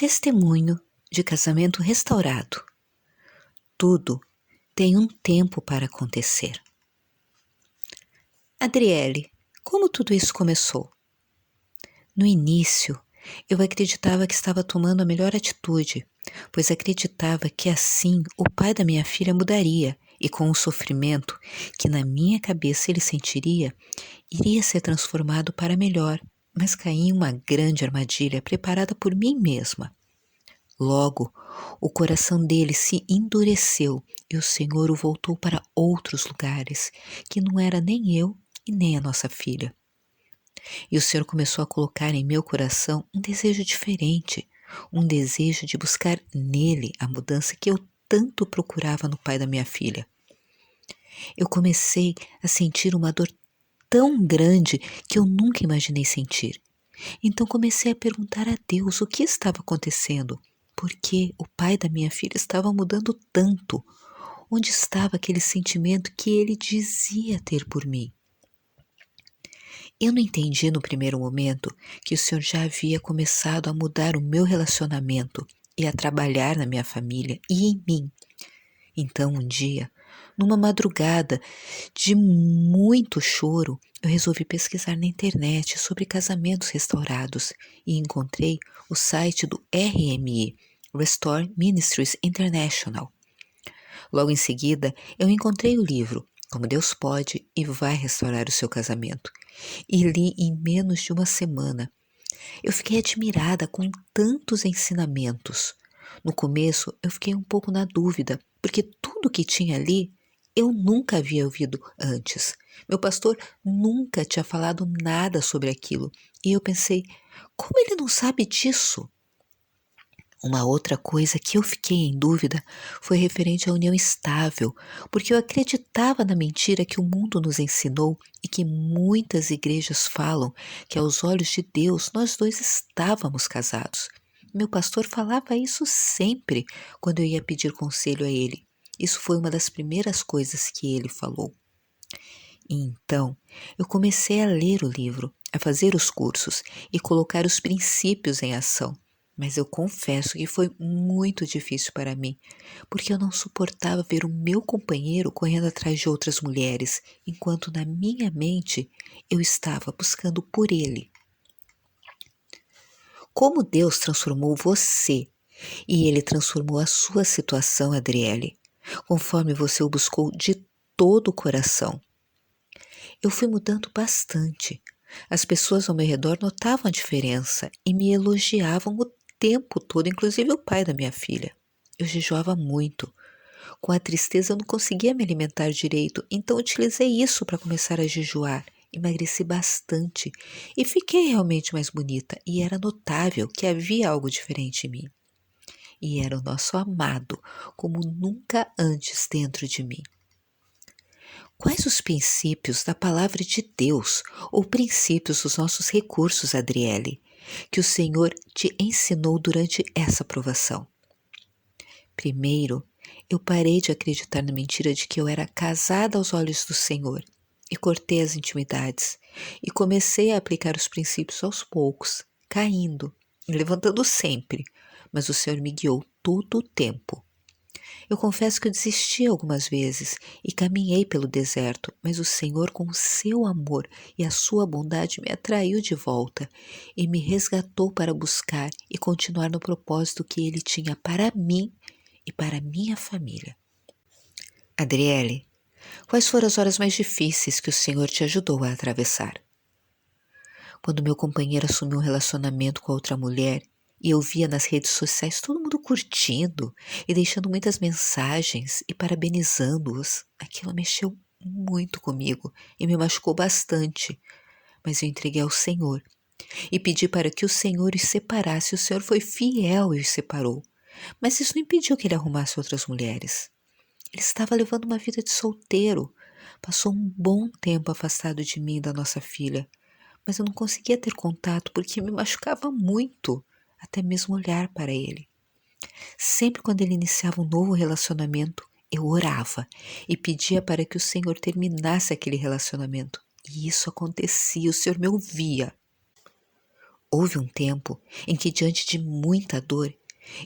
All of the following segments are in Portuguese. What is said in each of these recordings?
Testemunho de casamento restaurado. Tudo tem um tempo para acontecer. Adriele, como tudo isso começou? No início, eu acreditava que estava tomando a melhor atitude, pois acreditava que assim o pai da minha filha mudaria e com o sofrimento que na minha cabeça ele sentiria, iria ser transformado para melhor, mas caí em uma grande armadilha preparada por mim mesma. Logo, o coração dele se endureceu e o Senhor o voltou para outros lugares, que não era nem eu e nem a nossa filha. E o Senhor começou a colocar em meu coração um desejo diferente, um desejo de buscar nele a mudança que eu tanto procurava no pai da minha filha. Eu comecei a sentir uma dor tão grande que eu nunca imaginei sentir. Então comecei a perguntar a Deus o que estava acontecendo, porque o pai da minha filha estava mudando tanto. Onde estava aquele sentimento que ele dizia ter por mim? Eu não entendi no primeiro momento que o Senhor já havia começado a mudar o meu relacionamento e a trabalhar na minha família e em mim. Então, um dia, numa madrugada de muito choro, eu resolvi pesquisar na internet sobre casamentos restaurados e encontrei o site do RMI, Restore Ministries International. Logo em seguida, eu encontrei o livro Como Deus Pode e Vai Restaurar o Seu Casamento e li em menos de uma semana. Eu fiquei admirada com tantos ensinamentos. No começo, eu fiquei um pouco na dúvida, porque tudo que tinha ali eu nunca havia ouvido antes. Meu pastor nunca tinha falado nada sobre aquilo. E eu pensei, como ele não sabe disso? Uma outra coisa que eu fiquei em dúvida foi referente à união estável, porque eu acreditava na mentira que o mundo nos ensinou e que muitas igrejas falam que aos olhos de Deus nós dois estávamos casados. Meu pastor falava isso sempre quando eu ia pedir conselho a ele. Isso foi uma das primeiras coisas que ele falou. E então, eu comecei a ler o livro, a fazer os cursos e colocar os princípios em ação. Mas eu confesso que foi muito difícil para mim, porque eu não suportava ver o meu companheiro correndo atrás de outras mulheres, enquanto na minha mente eu estava buscando por ele. Como Deus transformou você e Ele transformou a sua situação, Adriele, conforme você o buscou de todo o coração. Eu fui mudando bastante. As pessoas ao meu redor notavam a diferença e me elogiavam o tempo todo, inclusive o pai da minha filha. Eu jejuava muito. Com a tristeza eu não conseguia me alimentar direito, então utilizei isso para começar a jejuar. Emagreci bastante e fiquei realmente mais bonita e era notável que havia algo diferente em mim. E era o nosso amado, como nunca antes dentro de mim. Quais os princípios da palavra de Deus ou princípios dos nossos recursos, Adriele, que o Senhor te ensinou durante essa provação? Primeiro, eu parei de acreditar na mentira de que eu era casada aos olhos do Senhor e cortei as intimidades e comecei a aplicar os princípios aos poucos, caindo e levantando sempre, mas o Senhor me guiou todo o tempo. Eu confesso que eu desisti algumas vezes e caminhei pelo deserto, mas o Senhor, com o seu amor e a sua bondade, me atraiu de volta e me resgatou para buscar e continuar no propósito que Ele tinha para mim e para minha família. Adriele, quais foram as horas mais difíceis que o Senhor te ajudou a atravessar? Quando meu companheiro assumiu um relacionamento com outra mulher, e eu via nas redes sociais todo mundo curtindo e deixando muitas mensagens e parabenizando-os. Aquilo mexeu muito comigo e me machucou bastante. Mas eu entreguei ao Senhor e pedi para que o Senhor os separasse. O Senhor foi fiel e os separou. Mas isso não impediu que ele arrumasse outras mulheres. Ele estava levando uma vida de solteiro. Passou um bom tempo afastado de mim e da nossa filha. Mas eu não conseguia ter contato porque me machucava muito, até mesmo olhar para ele. Sempre quando ele iniciava um novo relacionamento, eu orava e pedia para que o Senhor terminasse aquele relacionamento. E isso acontecia, o Senhor me ouvia. Houve um tempo em que, diante de muita dor,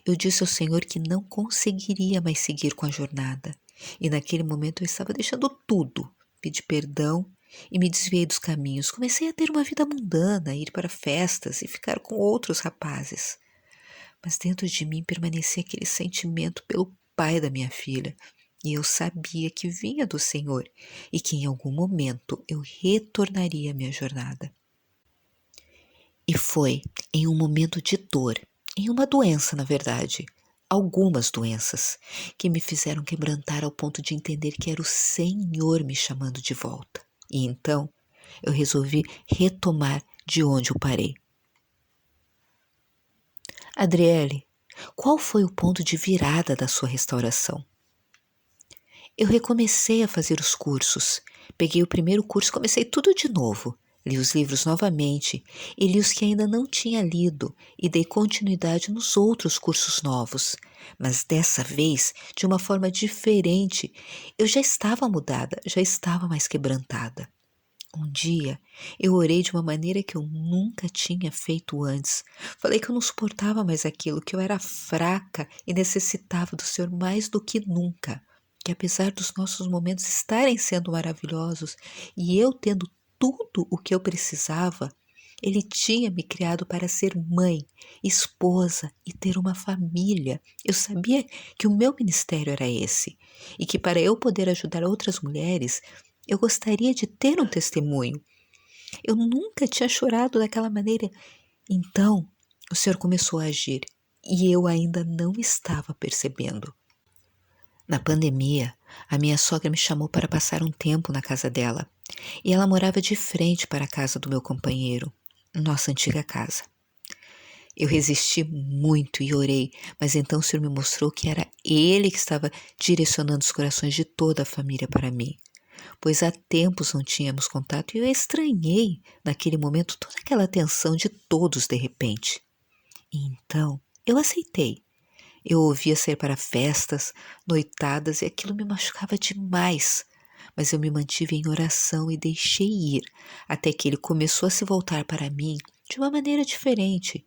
eu disse ao Senhor que não conseguiria mais seguir com a jornada. E naquele momento eu estava deixando tudo. Pedi perdão e me desviei dos caminhos. Comecei a ter uma vida mundana, ir para festas e ficar com outros rapazes. Mas dentro de mim permanecia aquele sentimento pelo pai da minha filha. E eu sabia que vinha do Senhor e que em algum momento eu retornaria à minha jornada. E foi em um momento de dor, em uma doença, na verdade, algumas doenças, que me fizeram quebrantar ao ponto de entender que era o Senhor me chamando de volta. E então eu resolvi retomar de onde eu parei. Adriele, qual foi o ponto de virada da sua restauração? Eu recomecei a fazer os cursos. Peguei o primeiro curso e comecei tudo de novo. Li os livros novamente e li os que ainda não tinha lido e dei continuidade nos outros cursos novos. Mas dessa vez, de uma forma diferente, eu já estava mudada, já estava mais quebrantada. Um dia, eu orei de uma maneira que eu nunca tinha feito antes. Falei que eu não suportava mais aquilo, que eu era fraca e necessitava do Senhor mais do que nunca. Que apesar dos nossos momentos estarem sendo maravilhosos e eu tendo tudo o que eu precisava, Ele tinha me criado para ser mãe, esposa e ter uma família. Eu sabia que o meu ministério era esse e que para eu poder ajudar outras mulheres, eu gostaria de ter um testemunho. Eu nunca tinha chorado daquela maneira. Então, o Senhor começou a agir e eu ainda não estava percebendo. Na pandemia, a minha sogra me chamou para passar um tempo na casa dela e ela morava de frente para a casa do meu companheiro, nossa antiga casa. Eu resisti muito e orei, mas então o Senhor me mostrou que era Ele que estava direcionando os corações de toda a família para mim. Pois há tempos não tínhamos contato e eu estranhei, naquele momento, toda aquela atenção de todos de repente. E então, eu aceitei. Eu ouvia sair para festas, noitadas e aquilo me machucava demais. Mas eu me mantive em oração e deixei ir, até que ele começou a se voltar para mim de uma maneira diferente.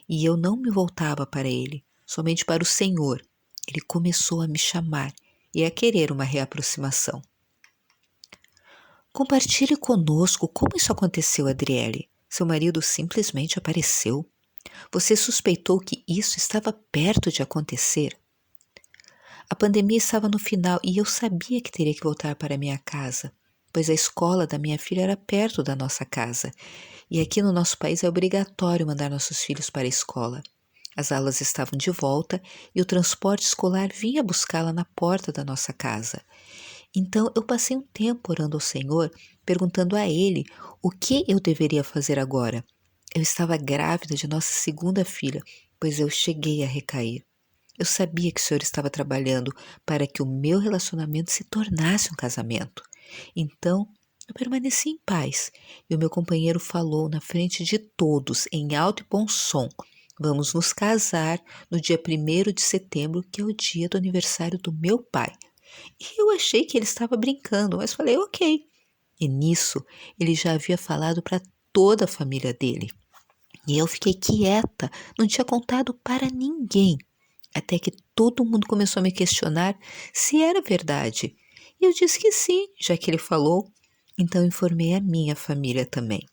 E eu não me voltava para ele, somente para o Senhor. Ele começou a me chamar e a querer uma reaproximação. Compartilhe conosco como isso aconteceu, Adriele. Seu marido simplesmente apareceu. Você suspeitou que isso estava perto de acontecer? A pandemia estava no final e eu sabia que teria que voltar para minha casa, pois a escola da minha filha era perto da nossa casa. E aqui no nosso país é obrigatório mandar nossos filhos para a escola. As aulas estavam de volta e o transporte escolar vinha buscá-la na porta da nossa casa. Então eu passei um tempo orando ao Senhor, perguntando a Ele o que eu deveria fazer agora. Eu estava grávida de nossa segunda filha, pois eu cheguei a recair. Eu sabia que o Senhor estava trabalhando para que o meu relacionamento se tornasse um casamento. Então eu permaneci em paz e o meu companheiro falou na frente de todos, em alto e bom som: vamos nos casar no dia 1º de setembro, que é o dia do aniversário do meu pai. E eu achei que ele estava brincando, mas falei ok. E nisso ele já havia falado para toda a família dele. E eu fiquei quieta, não tinha contado para ninguém. Até que todo mundo começou a me questionar se era verdade. E eu disse que sim, já que ele falou. Então informei a minha família também.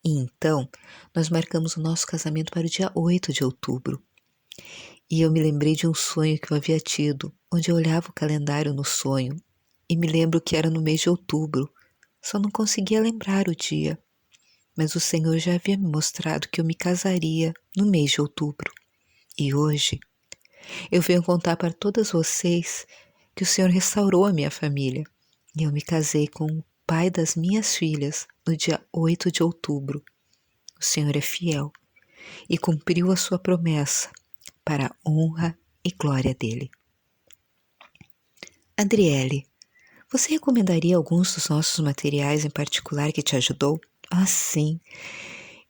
E então nós marcamos o nosso casamento para o dia 8 de outubro. E eu me lembrei de um sonho que eu havia tido, onde eu olhava o calendário no sonho e me lembro que era no mês de outubro. Só não conseguia lembrar o dia. Mas o Senhor já havia me mostrado que eu me casaria no mês de outubro. E hoje eu venho contar para todas vocês que o Senhor restaurou a minha família. E eu me casei com o pai das minhas filhas no dia 8 de outubro. O Senhor é fiel e cumpriu a sua promessa para a honra e glória dele. Adriele, você recomendaria alguns dos nossos materiais em particular que te ajudou? Ah, sim.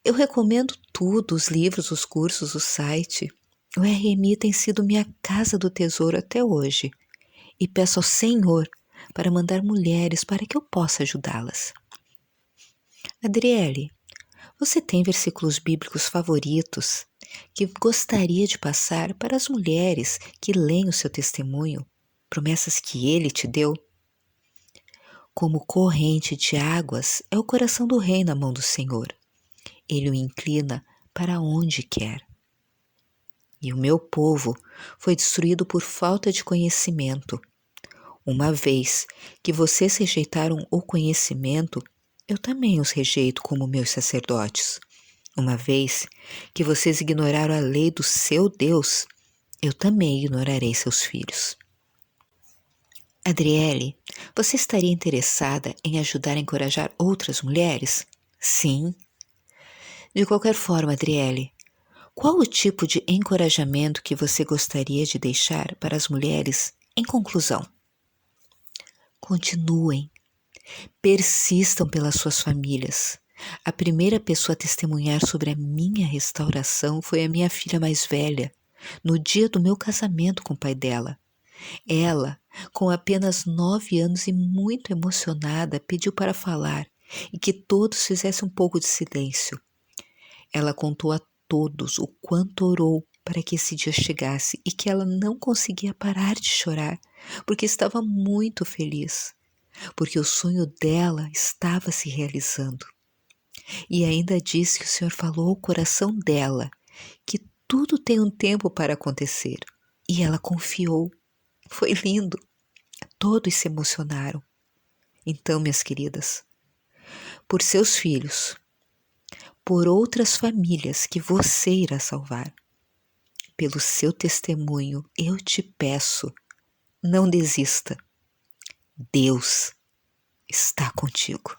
Eu recomendo tudo, os livros, os cursos, o site. O RMI tem sido minha casa do tesouro até hoje. E peço ao Senhor para mandar mulheres para que eu possa ajudá-las. Adriele, Você tem versículos bíblicos favoritos que gostaria de passar para as mulheres que leem o seu testemunho, promessas que ele te deu? Como corrente de águas é o coração do rei na mão do Senhor. Ele o inclina para onde quer. E o meu povo foi destruído por falta de conhecimento. Uma vez que vocês rejeitaram o conhecimento, eu também os rejeito como meus sacerdotes. Uma vez que vocês ignoraram a lei do seu Deus, eu também ignorarei seus filhos. Adriele, você estaria interessada em ajudar a encorajar outras mulheres? Sim. De qualquer forma, Adriele, qual o tipo de encorajamento que você gostaria de deixar para as mulheres em conclusão? Continuem, persistam pelas suas famílias. A primeira pessoa a testemunhar sobre a minha restauração foi a minha filha mais velha, no dia do meu casamento com o pai dela. Ela, com apenas 9 anos e muito emocionada, pediu para falar e que todos fizessem um pouco de silêncio. Ela contou a todos o quanto orou para que esse dia chegasse e que ela não conseguia parar de chorar, porque estava muito feliz, porque o sonho dela estava se realizando. E ainda disse que o Senhor falou ao coração dela que tudo tem um tempo para acontecer. E ela confiou. Foi lindo. Todos se emocionaram. Então, minhas queridas, por seus filhos, por outras famílias que você irá salvar, pelo seu testemunho, eu te peço, não desista. Deus está contigo.